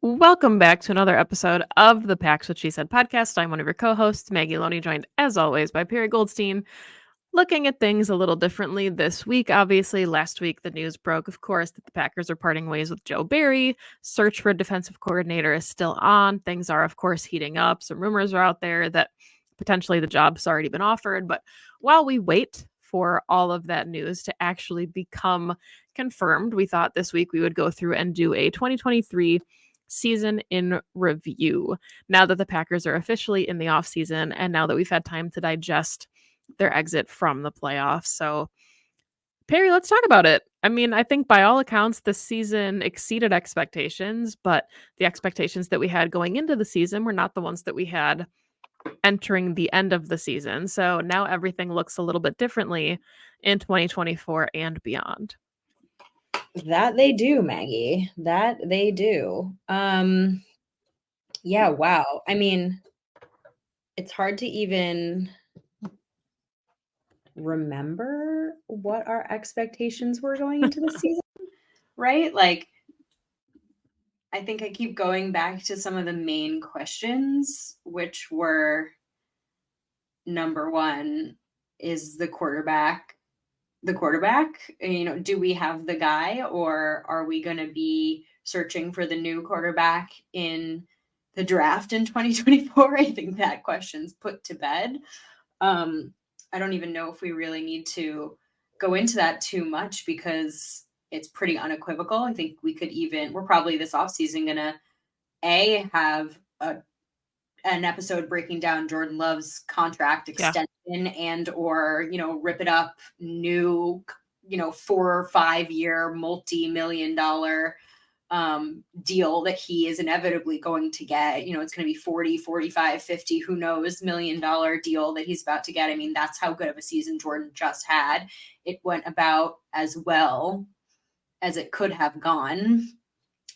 Welcome back to another episode of the Pax What She Said podcast. I'm one of your co-hosts, Maggie Loney, joined as always by Perri Goldstein, looking at things a little differently this week. Obviously, last week the news broke, of course, that the Packers are parting ways with Joe Barry. Search for a defensive coordinator is still on. Things are, of course, heating up. Some rumors are out there that potentially the job's already been offered. But while we wait for all of that news to actually become confirmed, we thought this week we would go through and do a 2023 season in review. Now that the Packers are officially in the offseason and now that we've had time to digest their exit from the playoffs. So, Perri, let's talk about it. I mean, I think by all accounts, this season exceeded expectations, but the expectations that we had going into the season were not the ones that we had entering the end of the season. So now everything looks a little bit differently in 2024 and beyond. That they do, Maggie. That they do. Yeah, wow. I mean, it's hard to even remember what our expectations were going into the season, right? Like, I think I keep going back to some of the main questions, which were number one, is the quarterback? Do we have the guy, or are we going to be searching for the new quarterback in the draft in 2024? I think that question's put to bed. I don't even know if we really need to go into that too much because it's pretty unequivocal. I think we're probably this offseason going to have an episode breaking down Jordan Love's contract extension and or rip it up, new 4 or 5 year multi-million-dollar deal that he is inevitably going to get. It's going to be 40, 45, 50, who knows, $1 million deal that he's about to get. I mean, that's how good of a season Jordan just had. It went about as well as it could have gone.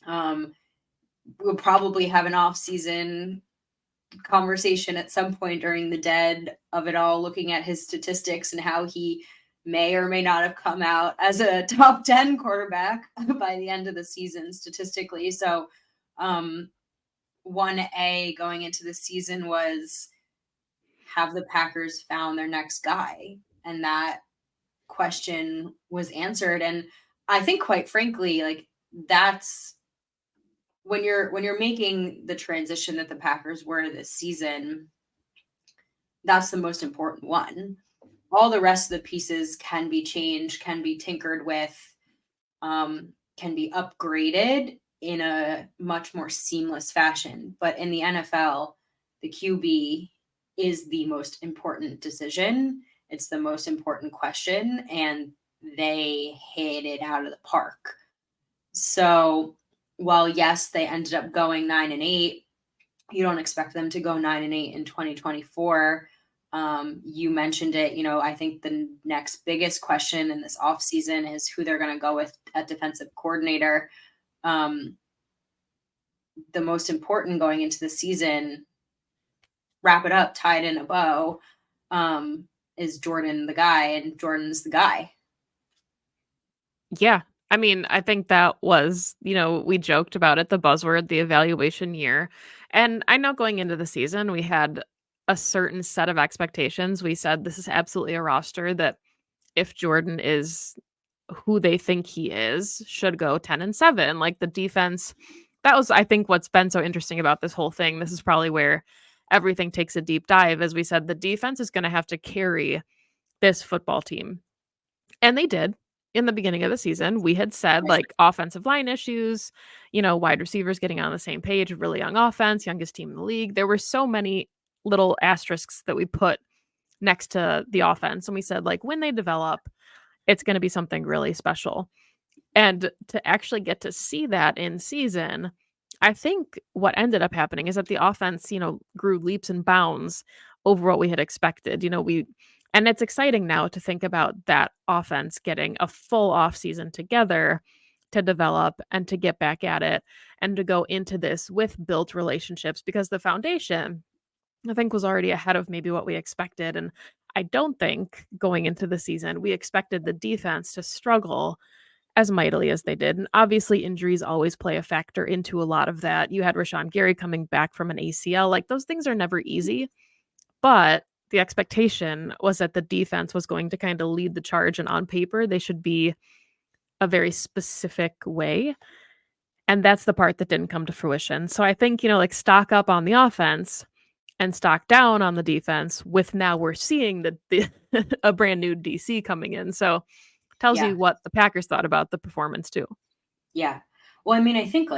We'll probably have an off-season conversation at some point during the dead of it all, looking at his statistics and how he may or may not have come out as a top 10 quarterback by the end of the season statistically. So 1A going into the season was, have the Packers found their next guy? And that question was answered. And I think, quite frankly, like, that's when you're making the transition that the Packers were this season, that's the most important one. All the rest of the pieces can be changed, can be tinkered with, can be upgraded in a much more seamless fashion. But in the NFL, the QB is the most important decision. It's the most important question, and they hit it out of the park. So while, yes, they ended up going 9-8, you don't expect them to go 9-8 in 2024. You mentioned it. I think the next biggest question in this offseason is who they're going to go with at defensive coordinator. The most important going into the season, wrap it up, tie it in a bow, is Jordan the guy, and Jordan's the guy. Yeah. I mean, I think that was, we joked about it, the buzzword, the evaluation year. And I know going into the season, we had a certain set of expectations. We said this is absolutely a roster that, if Jordan is who they think he is, should go 10-7. Like, the defense, that was, I think, what's been so interesting about this whole thing. This is probably where everything takes a deep dive. As we said, the defense is going to have to carry this football team. And they did. In the beginning of the season, we had said, like, offensive line issues, wide receivers getting on the same page, really young offense, youngest team in the league. There were so many little asterisks that we put next to the offense. And we said, like, when they develop, it's going to be something really special. And to actually get to see that in season, I think what ended up happening is that the offense, grew leaps and bounds over what we had expected. And it's exciting now to think about that offense getting a full offseason together to develop and to get back at it and to go into this with built relationships, because the foundation, I think, was already ahead of maybe what we expected. And I don't think going into the season we expected the defense to struggle as mightily as they did. And obviously, injuries always play a factor into a lot of that. You had Rashawn Gary coming back from an ACL. Like, those things are never easy. But the expectation was that the defense was going to kind of lead the charge. And on paper, they should be a very specific way. And that's the part that didn't come to fruition. So I think, like, stock up on the offense and stock down on the defense, with now we're seeing the a brand new DC coming in. So tells Yeah. you what the Packers thought about the performance too. Yeah. Well, I mean, I think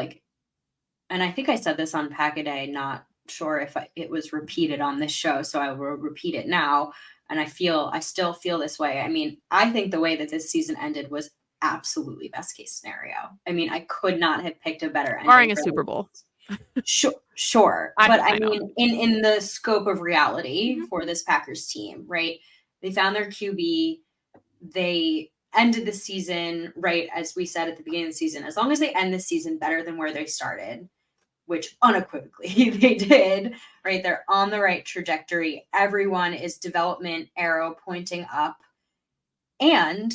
and I think I said this on Pack a Day, not sure if it was repeated on this show, so I will repeat it now. And I still feel this way. I mean, I think the way that this season ended was absolutely best case scenario. I mean, I could not have picked a better ending Barring a for Super Bowl. Sure. I But I know. mean, in the scope of reality Mhm. for this Packers team, right? They found their QB. They ended the season, right, as we said at the beginning of the season, as long as they end the season better than where they started, which unequivocally they did, right? They're on the right trajectory. Everyone is development arrow pointing up. And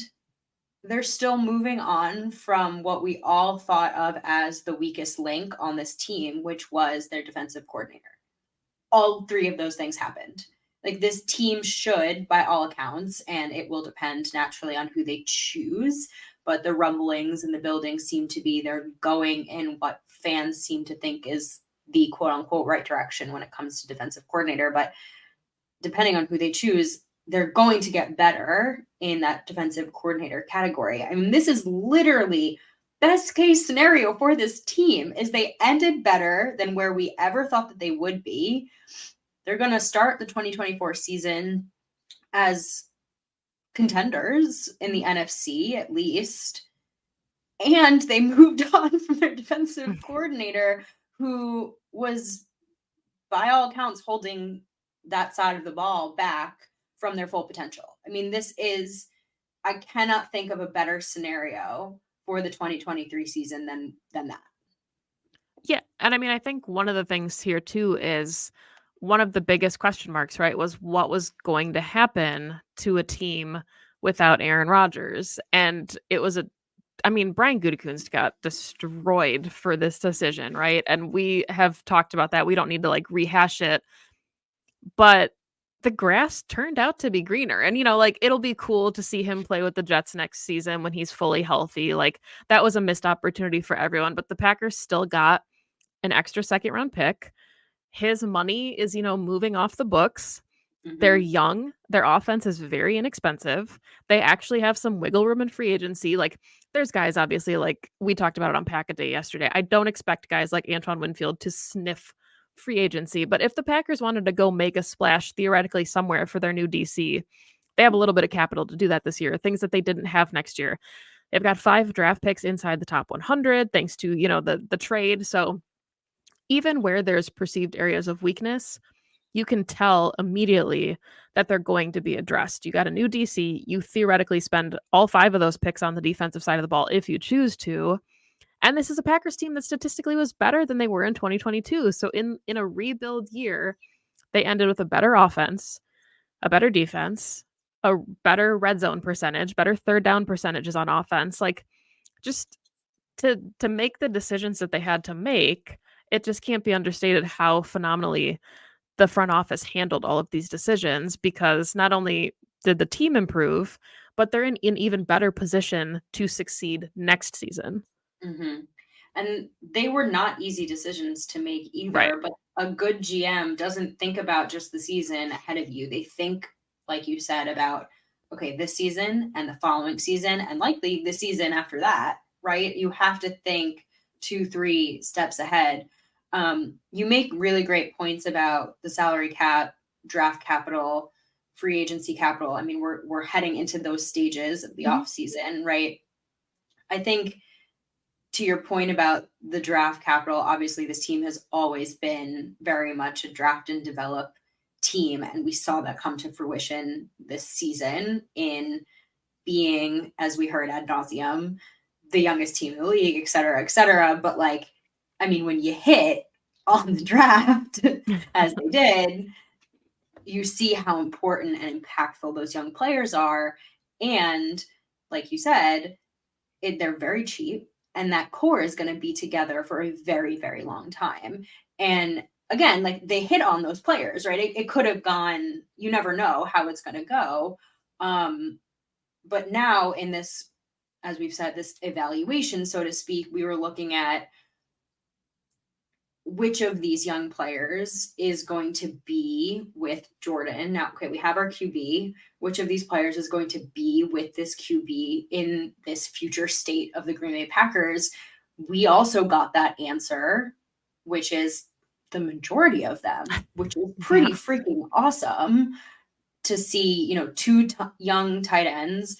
they're still moving on from what we all thought of as the weakest link on this team, which was their defensive coordinator. All three of those things happened. Like, this team should, by all accounts, and it will depend naturally on who they choose, but the rumblings in the building seem to be they're going in what fans seem to think is the quote unquote right direction when it comes to defensive coordinator. But depending on who they choose, they're going to get better in that defensive coordinator category. I mean, this is literally best case scenario for this team is they ended better than where we ever thought that they would be. They're going to start the 2024 season as contenders in the NFC, at least. And they moved on from their defensive coordinator, who was, by all accounts, holding that side of the ball back from their full potential. I mean, I cannot think of a better scenario for the 2023 season than that. Yeah. And I mean, I think one of the things here too is one of the biggest question marks, right, was what was going to happen to a team without Aaron Rodgers. And it was Brian Gutekunst got destroyed for this decision, right? And we have talked about that. We don't need to like rehash it, but the grass turned out to be greener. And, like, it'll be cool to see him play with the Jets next season when he's fully healthy. Like, that was a missed opportunity for everyone, but the Packers still got an extra second round pick. His money is, moving off the books. They're Mm-hmm. young. Their offense is very inexpensive. They actually have some wiggle room in free agency. Like, there's guys, obviously, like we talked about it on Pack a Day yesterday. I don't expect guys like Antoine Winfield to sniff free agency. But if the Packers wanted to go make a splash theoretically somewhere for their new DC, they have a little bit of capital to do that this year, things that they didn't have next year. They've got 5 draft picks inside the top 100 thanks to, the trade. So even where there's perceived areas of weakness, you can tell immediately that they're going to be addressed. You got a new DC. You theoretically spend all 5 of those picks on the defensive side of the ball if you choose to. And this is a Packers team that statistically was better than they were in 2022. So in a rebuild year, they ended with a better offense, a better defense, a better red zone percentage, better third down percentages on offense. Like, just to make the decisions that they had to make, it just can't be understated how phenomenally the front office handled all of these decisions, because not only did the team improve, but they're in an even better position to succeed next season. Mm-hmm. And they were not easy decisions to make Right. either, but a good GM doesn't think about just the season ahead of you. They think, like you said, about, okay, this season and the following season, and likely the season after that, right? You have to think 2-3 steps ahead. You make really great points about the salary cap, draft capital, free agency capital. I mean, we're heading into those stages of the Mhm. off season, right? I think, to your point about the draft capital, obviously this team has always been very much a draft and develop team. And we saw that come to fruition this season in being, as we heard ad nauseum, the youngest team in the league, et cetera, et cetera. But like, I mean, when you hit on the draft, as they did, you see how important and impactful those young players are. And like you said, they're very cheap, and that core is going to be together for a very, very long time. And again, like they hit on those players, right? It could have gone, you never know how it's going to go. But now in this, as we've said, this evaluation, so to speak, we were looking at which of these young players is going to be with Jordan. Now, okay, we have our QB. Which of these players is going to be with this QB in this future state of the Green Bay Packers? We also got that answer, which is the majority of them, which is pretty Yeah. freaking awesome to see, two young tight ends,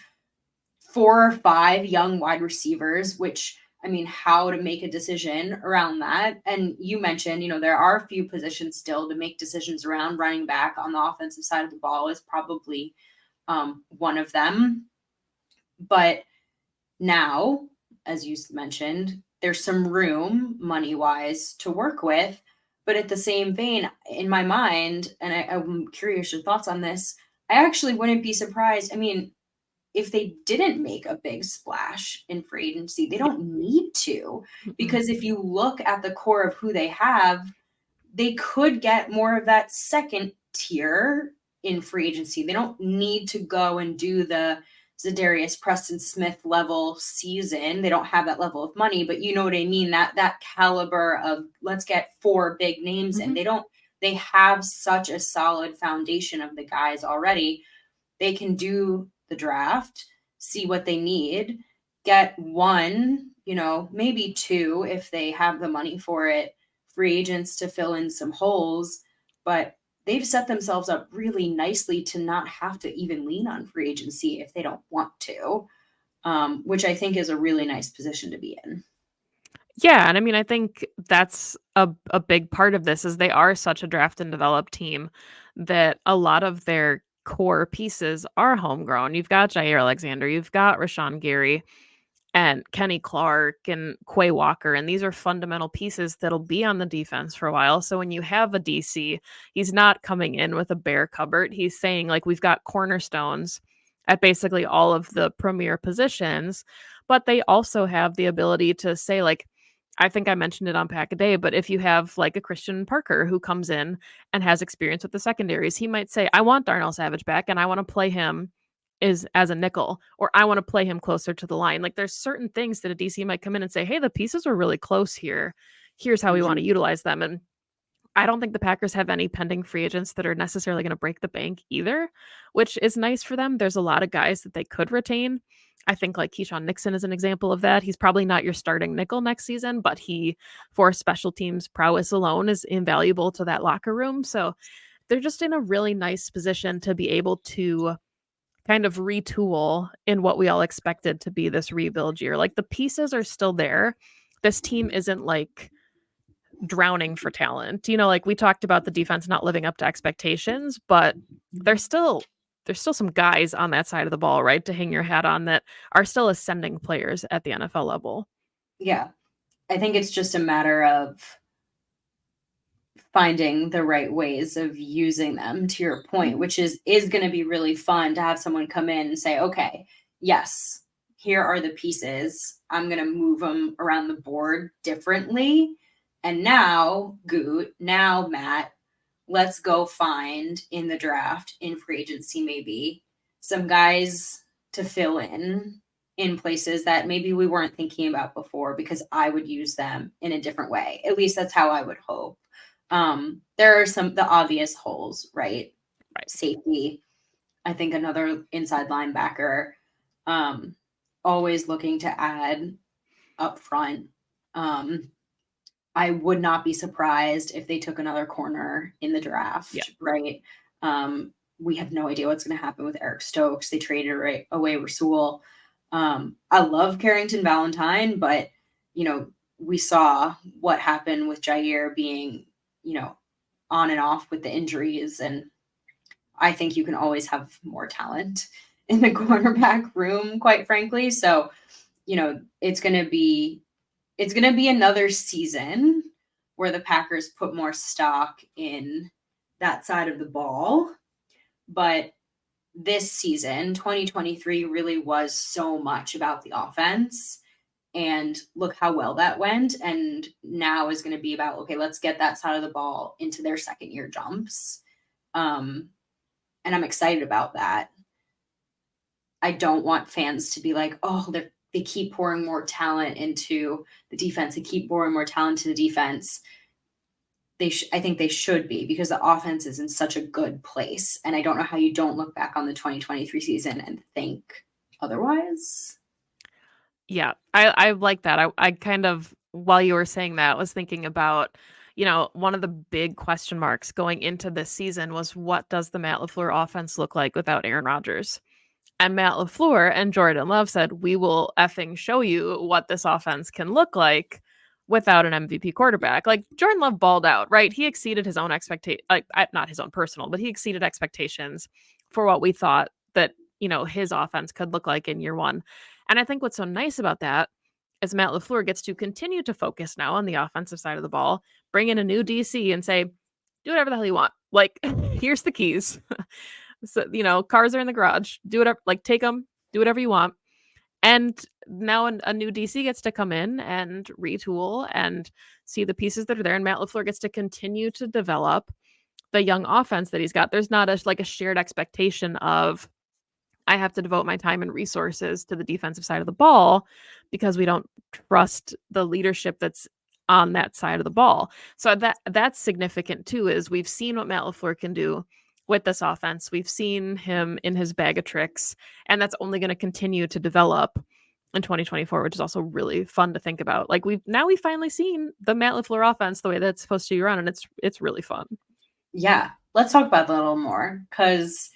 4 or 5 young wide receivers, which, I mean, how to make a decision around that. And you mentioned, there are a few positions still to make decisions around. Running back on the offensive side of the ball is probably one of them. But now, as you mentioned, there's some room money-wise to work with. But at the same vein, in my mind, and I'm curious your thoughts on this, I actually wouldn't be surprised. I mean, if they didn't make a big splash in free agency, they don't need to. Mm-mm. Because if you look at the core of who they have, they could get more of that second tier in free agency. They don't need to go and do the Zadarius Preston Smith level season. They don't have that level of money, but you know what I mean? That caliber of let's get 4 big names in. Mm-hmm. They have such a solid foundation of the guys already. They can do the draft, see what they need, get 1, maybe 2 if they have the money for it, free agents to fill in some holes. But they've set themselves up really nicely to not have to even lean on free agency if they don't want to, which I think is a really nice position to be in. Yeah, and I mean, I think that's a big part of this is they are such a draft and develop team that a lot of their core pieces are homegrown. You've got Jair Alexander, you've got Rashawn Gary and Kenny Clark and Quay Walker, and these are fundamental pieces that'll be on the defense for a while. So when you have a DC, he's not coming in with a bare cupboard. He's saying like we've got cornerstones at basically all of the premier positions, but they also have the ability to say like I think I mentioned it on Pack a Day, but if you have like a Christian Parker who comes in and has experience with the secondaries, he might say, I want Darnell Savage back and I want to play him is as a nickel, or I want to play him closer to the line. Like there's certain things that a DC might come in and say, hey, the pieces are really close here. Here's how we want to Mhm. utilize them. And I don't think the Packers have any pending free agents that are necessarily going to break the bank either, which is nice for them. There's a lot of guys that they could retain. I think like Keyshawn Nixon is an example of that. He's probably not your starting nickel next season, but he, for special teams prowess alone, is invaluable to that locker room. So they're just in a really nice position to be able to kind of retool in what we all expected to be this rebuild year. Like the pieces are still there. This team isn't like drowning for talent. Like we talked about the defense not living up to expectations, but there's still some guys on that side of the ball, right, to hang your hat on that are still ascending players at the NFL level. Yeah. I think it's just a matter of finding the right ways of using them, to your point, Mhm. which is going to be really fun to have someone come in and say, okay, yes, here are the pieces, I'm going to move them around the board differently. And now Goot, now Matt, let's go find in the draft, in free agency, maybe some guys to fill in places that maybe we weren't thinking about before, because I would use them in a different way. At least that's how I would hope. There are the obvious holes, right? Right. Safety, I think another inside linebacker, um, always looking to add up front. Um, I would not be surprised if they took another corner in the Yeah. draft, right? We have no idea what's going to happen with Eric Stokes. They traded away Rasul. I love Carrington Valentine, but we saw what happened with Jair being, on and off with the injuries, and I think you can always have more talent in the cornerback room, quite frankly. So, it's going to be another season where the Packers put more stock in that side of the ball, but this season, 2023 really was so much about the offense. And look how well that went. And now is going to be about, okay, let's get that side of the ball into their second year jumps. And I'm excited about that. I don't want fans to be like, oh, they keep pouring more talent into the defense. They keep pouring more talent to the defense. I think they should be, because the offense is in such a good place. And I don't know how you don't look back on the 2023 season and think otherwise. Yeah, I like that. I kind of, while you were saying that, was thinking about, one of the big question marks going into this season was, what does the Matt Lafleur offense look like without Aaron Rodgers? And Matt Lafleur and Jordan Love said, we will effing show you what this offense can look like without an MVP quarterback. Like, Jordan Love balled out, right? He exceeded his own expectation, like, not his own personal, but he exceeded expectations for what we thought that, his offense could look like in year one. And I think what's so nice about that is Matt Lafleur gets to continue to focus now on the offensive side of the ball, bring in a new DC and say, do whatever the hell you want. Like, here's the keys. So, cars are in the garage. Do whatever, like, take them, do whatever you want. And now a new DC gets to come in and retool and see the pieces that are there. And Matt LaFleur gets to continue to develop the young offense that he's got. There's not a shared expectation of, I have to devote my time and resources to the defensive side of the ball because we don't trust the leadership that's on that side of the ball. So that's significant too, is we've seen what Matt LaFleur can do with this offense. We've seen him in his bag of tricks, and that's only going to continue to develop in 2024, which is also really fun to think about. Like, we've finally seen the Matt LaFleur offense the way that it's supposed to be run, and it's really fun. Yeah, let's talk about that a little more, because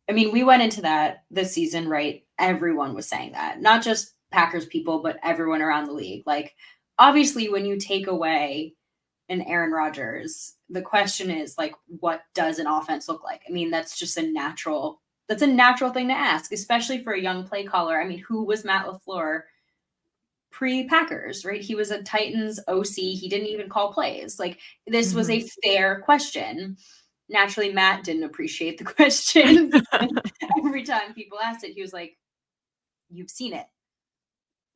I mean, we went into this season, right? Everyone was saying that, not just Packers people, but everyone around the league. Like, obviously, when you take away an Aaron Rodgers, the question is, like, what does an offense look like? I mean, that's a natural thing to ask, especially for a young play caller. I mean, who was Matt LaFleur pre-Packers, right? He was a Titans OC. He didn't even call plays. Like, this was a fair question. Naturally, Matt didn't appreciate the question, because every time people asked it, he was like, you've seen it.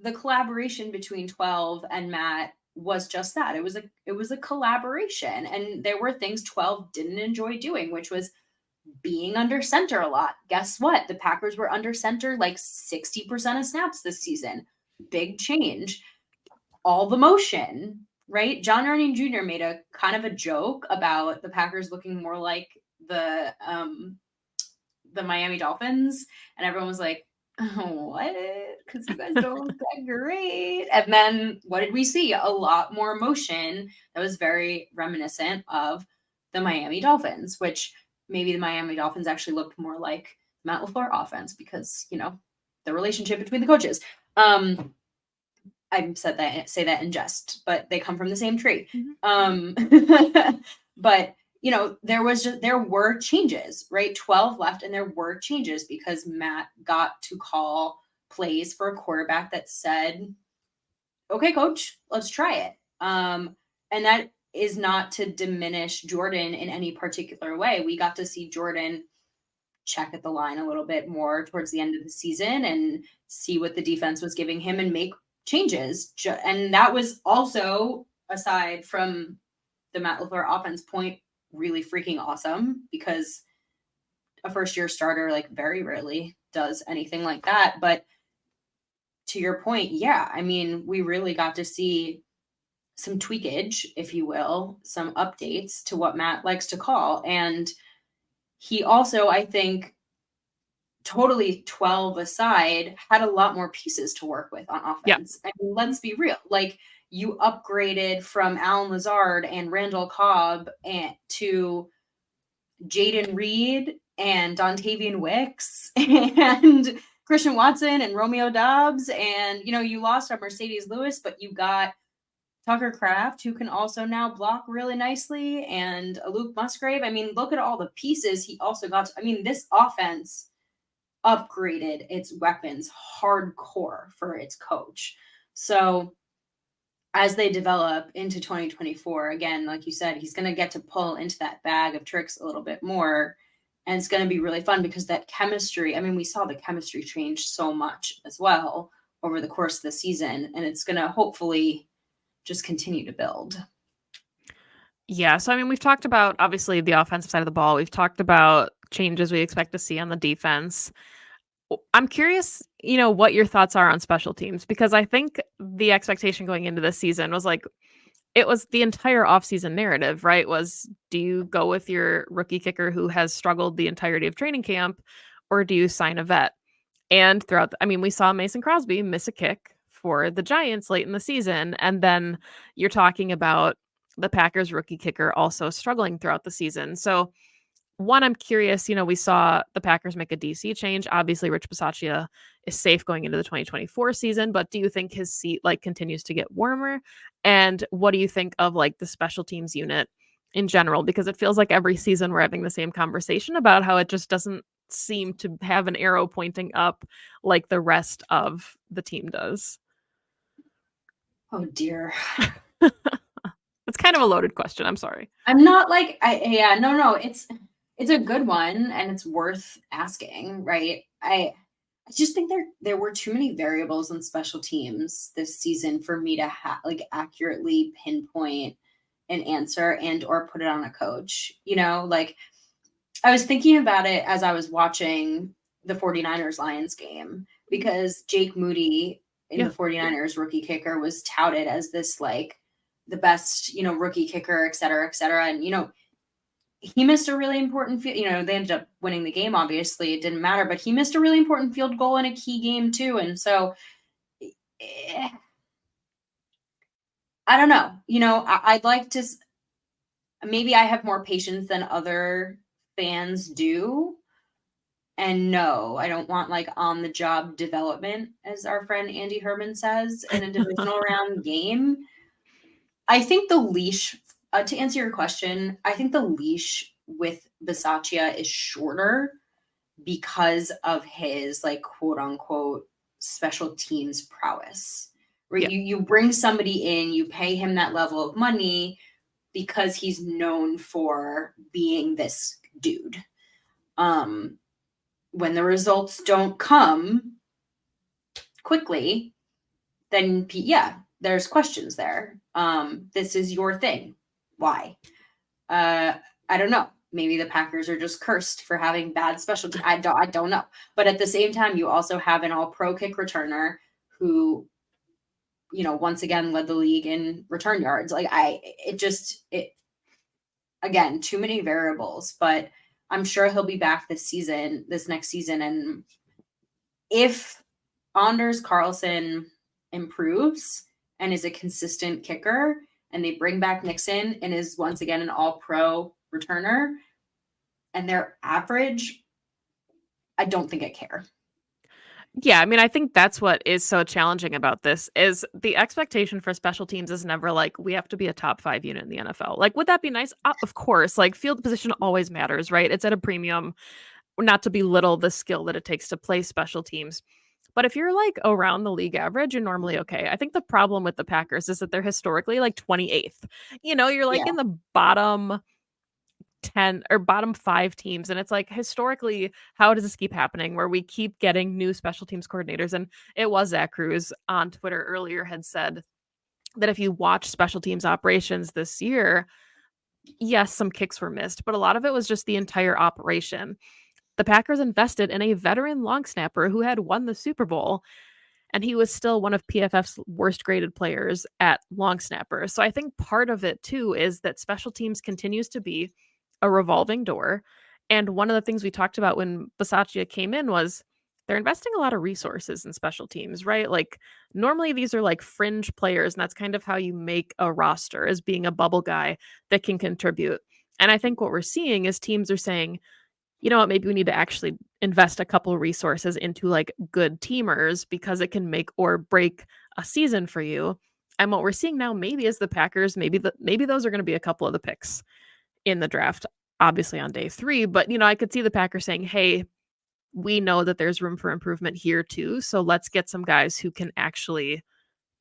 The collaboration between 12 and Matt was just that. It was a collaboration. And there were things 12 didn't enjoy doing, which was being under center a lot. Guess what? The Packers were under center like 60% of snaps this season. Big change. All the motion, right? John Arning Jr. made a kind of a joke about the Packers looking more like the Miami Dolphins, and everyone was like, oh, what? Because you guys don't look that great. And then what did we see? A lot more motion that was very reminiscent of the Miami Dolphins, which maybe the Miami Dolphins actually looked more like Matt LaFleur offense, because, the relationship between the coaches. I say that in jest, but they come from the same tree. But there were changes, right? 12 left, and there were changes because Matt got to call plays for a quarterback that said, okay, coach, let's try it. And that is not to diminish Jordan in any particular way. We got to see Jordan check at the line a little bit more towards the end of the season and see what the defense was giving him and make changes. And that was also, aside from the Matt LaFleur offense point, really freaking awesome, because a first-year starter, like, very rarely does anything like that. But to your point, yeah, I mean, we really got to see some tweakage, if you will, some updates to what Matt likes to call. And he also, I think, totally 12 aside, had a lot more pieces to work with on offense. Yeah. I mean, let's be real. Like, you upgraded from Alan Lazard and Randall Cobb to Jaden Reed and Dontavian Wicks and Christian Watson and Romeo Dobbs. And, you lost on Mercedes Lewis, but you got Tucker Kraft, who can also now block really nicely, and Luke Musgrave. I mean, look at all the pieces he also got. This offense upgraded its weapons hardcore for its coach. So as they develop into 2024, again, like you said, he's going to get to pull into that bag of tricks a little bit more. And it's going to be really fun because that chemistry, I mean, we saw the chemistry change so much as well over the course of the season, and it's going to hopefully just continue to build. Yeah, so I mean, we've talked about obviously the offensive side of the ball. We've talked about changes we expect to see on the defense. I'm curious, what your thoughts are on special teams because I think the expectation going into this season was like it was the entire offseason narrative, right? Was do you go with your rookie kicker who has struggled the entirety of training camp or do you sign a vet? And we saw Mason Crosby miss a kick for the Giants late in the season. And then you're talking about the Packers rookie kicker also struggling throughout the season. So, one, I'm curious, we saw the Packers make a DC change. Obviously, Rich Bisaccia is safe going into the 2024 season, but do you think his seat continues to get warmer? And what do you think of the special teams unit in general? Because it feels like every season we're having the same conversation about how it just doesn't seem to have an arrow pointing up like the rest of the team does. Oh dear. It's kind of a loaded question. I'm sorry. I'm not no, it's a good one and it's worth asking, right? I just think there were too many variables in special teams this season for me to accurately pinpoint an answer and or put it on a coach. I was thinking about it as I was watching the 49ers Lions game because Jake Moody in Yeah. the 49ers rookie kicker was touted as this the best, rookie kicker, et cetera, et cetera. And, he missed a really important field. They ended up winning the game. Obviously it didn't matter, but he missed a really important field goal in a key game too. And so I don't know, I'd like to, maybe I have more patience than other fans do. And no, I don't want on the job development, as our friend Andy Herman says, in a divisional round game. I think the leash, to answer your question, I think the leash with Bisaccia is shorter because of his quote unquote special teams prowess. Where Yeah. you bring somebody in, you pay him that level of money because he's known for being this dude. When the results don't come quickly, then there's questions there. This is your thing. Why? I don't know. Maybe the Packers are just cursed for having bad specialty. I don't know. But at the same time, you also have an all-pro kick returner who, once again led the league in return yards. Again, too many variables, but I'm sure he'll be back this next season. And if Anders Carlson improves and is a consistent kicker and they bring back Nixon and is once again an all-pro returner and they're average, I don't think I care. Yeah, I think that's what is so challenging about this is the expectation for special teams is never we have to be a top 5 unit in the NFL. Would that be nice? Of course, field position always matters, right? It's at a premium, not to belittle the skill that it takes to play special teams. But if you're around the league average, you're normally okay. I think the problem with the Packers is that they're historically 28th. You're Yeah. in the bottom 10 or bottom 5 teams. And it's historically, how does this keep happening where we keep getting new special teams coordinators? And it was Zach Cruz on Twitter earlier had said that if you watch special teams operations this year, yes, some kicks were missed, but a lot of it was just the entire operation. The Packers invested in a veteran long snapper who had won the Super Bowl, and he was still one of PFF's worst graded players at long snapper. So I think part of it too is that special teams continues to be a revolving door. And one of the things we talked about when Bisaccia came in was they're investing a lot of resources in special teams, right? Normally these are fringe players, and that's kind of how you make a roster as being a bubble guy that can contribute. And I think what we're seeing is teams are saying, you know what, maybe we need to actually invest a couple of resources into good teamers because it can make or break a season for you. And what we're seeing now maybe is the Packers, maybe those are going to be a couple of the picks in the draft, obviously on day 3. But, I could see the Packers saying, hey, we know that there's room for improvement here too. So let's get some guys who can actually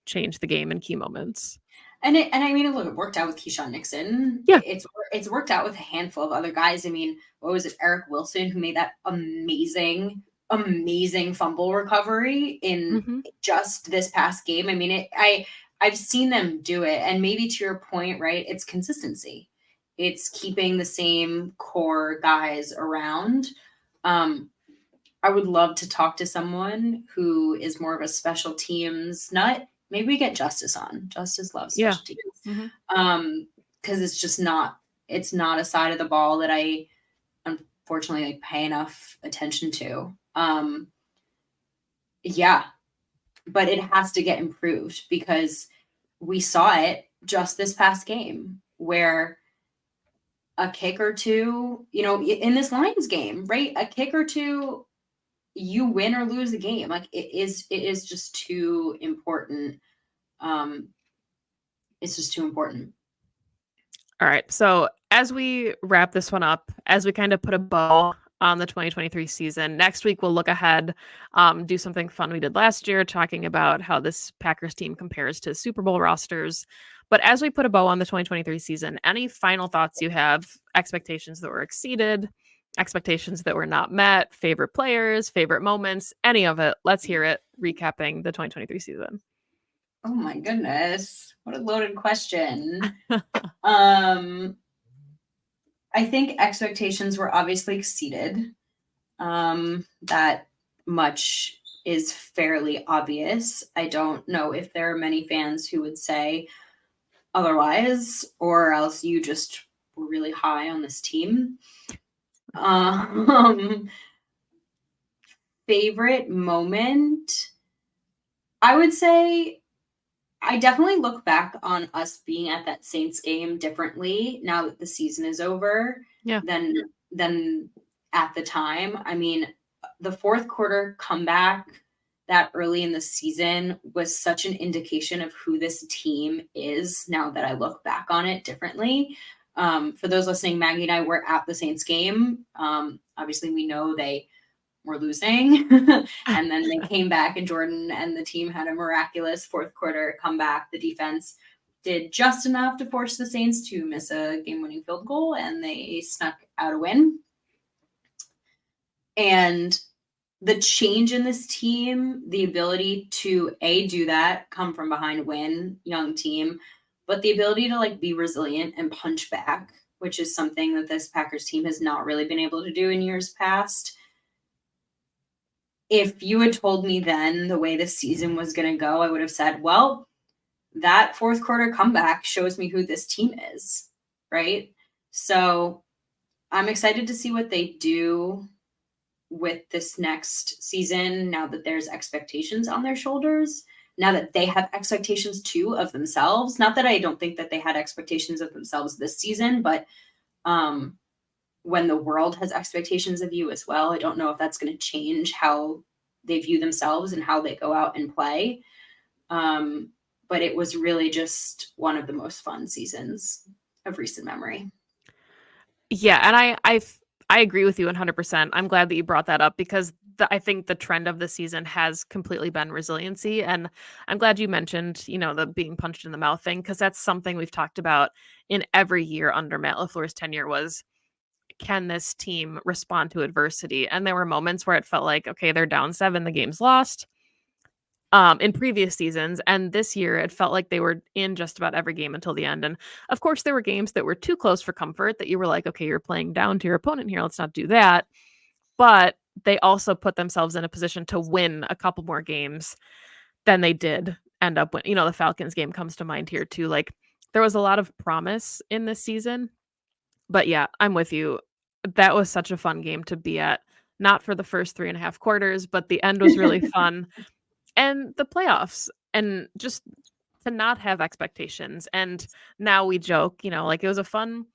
change the game in key moments. And I mean, look, it worked out with Keyshawn Nixon. Yeah. It's worked out with a handful of other guys. I mean, what was it? Eric Wilson, who made that amazing fumble recovery in Mhm. just this past game. I mean, I've seen them do it, and maybe to your point, right? It's consistency. It's keeping the same core guys around. Um, I would love to talk to someone who is more of a special teams nut. Maybe we get Justice on. Justice loves Yeah. special teams. Mhm. Because it's not a side of the ball that I unfortunately like pay enough attention to. Yeah, but it has to get improved because we saw it just this past game where a kick or two, in this Lions game, right? A kick or two, you win or lose the game. Like it is just too important. Um, it's just too important. All right. So as we wrap this one up, as we kind of put a bow on the 2023 season, next week we'll look ahead, do something fun we did last year, talking about how this Packers team compares to Super Bowl rosters. But as we put a bow on the 2023 season, any final thoughts you have, expectations that were exceeded, expectations that were not met, favorite players, favorite moments, any of it? Let's hear it, recapping the 2023 season. Oh my goodness. What a loaded question. Um, I think expectations were obviously exceeded. That much is fairly obvious. I don't know if there are many fans who would say otherwise, or else you just were really high on this team. Um, favorite moment? I would say I definitely look back on us being at that Saints game differently now that the season is over Yeah. than at the time. I mean, the fourth quarter comeback that early in the season was such an indication of who this team is now that I look back on it differently. For those listening, Maggie and I were at the Saints game. Obviously, we know they were losing. And then they came back, and Jordan and the team had a miraculous fourth quarter comeback. The defense did just enough to force the Saints to miss a game winning field goal, and they snuck out a win. And the change in this team, the ability to do that, come from behind, win, young team, but the ability to like be resilient and punch back, which is something that this Packers team has not really been able to do in years past. If you had told me then the way this season was going to go, I would have said, well, that fourth quarter comeback shows me who this team is, right? So I'm excited to see what they do with this next season now that there's expectations on their shoulders, now that they have expectations too of themselves. Not that I don't think that they had expectations of themselves this season, but when the world has expectations of you as well, I don't know if that's going to change how they view themselves and how they go out and play. But it was really just one of the most fun seasons of recent memory. Yeah, and I agree with you 100%. I'm glad that you brought that up because I think the trend of the season has completely been resiliency, and I'm glad you mentioned, the being punched in the mouth thing because that's something we've talked about in every year under Matt Lafleur's tenure was can this team respond to adversity? And there were moments where it felt like, okay, they're down 7, the game's lost. In previous seasons, and this year it felt like they were in just about every game until the end. And of course, there were games that were too close for comfort that you were like, okay, you're playing down to your opponent here. Let's not do that. But they also put themselves in a position to win a couple more games than they did end up winning. The Falcons game comes to mind here too. Like there was a lot of promise in this season, but yeah, I'm with you. That was such a fun game to be at. Not for the first 3.5 quarters, but the end was really fun and the playoffs and just to not have expectations. And now we joke, like it was a fun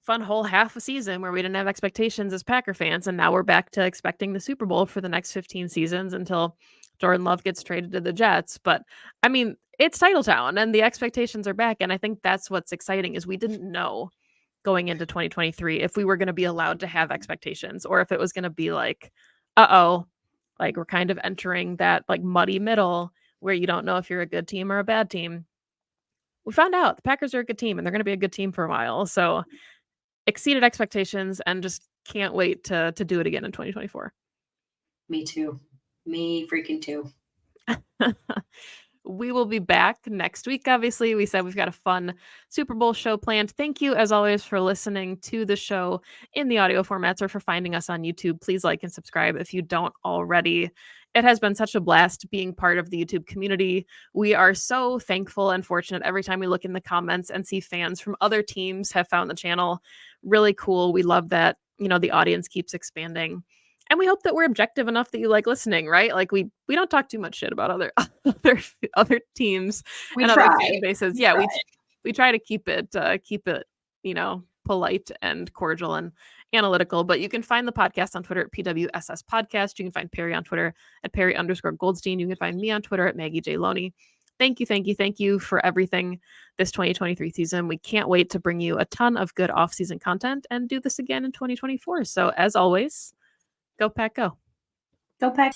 whole half a season where we didn't have expectations as Packer fans, and now we're back to expecting the Super Bowl for the next 15 seasons until Jordan Love gets traded to the Jets. But I mean, it's title town and the expectations are back, and I think that's what's exciting is we didn't know going into 2023 if we were going to be allowed to have expectations or if it was going to be like, uh-oh, like we're kind of entering that like muddy middle where you don't know if you're a good team or a bad team. we found out the Packers are a good team and they're going to be a good team for a while. So exceeded expectations and just can't wait to do it again in 2024. Me too. Me freaking too. We will be back next week. Obviously, we said we've got a fun Super Bowl show planned. Thank you, as always, for listening to the show in the audio formats or for finding us on YouTube. Please like and subscribe if you don't already. It has been such a blast being part of the YouTube community. We are so thankful and fortunate every time we look in the comments and see fans from other teams have found the channel. Really cool. We love that, the audience keeps expanding. And we hope that we're objective enough that you like listening, right? Like we don't talk too much shit about other teams and other fan bases. Yeah, we try to keep it polite and cordial and analytical. But you can find the podcast on Twitter at PWSS Podcast. You can find Perri on Twitter at Perri_Goldstein. You can find me on Twitter at Maggie J. Loney. Thank you for everything this 2023 season. We can't wait to bring you a ton of good off-season content and do this again in 2024. So as always, go Pack, go. Go Pack.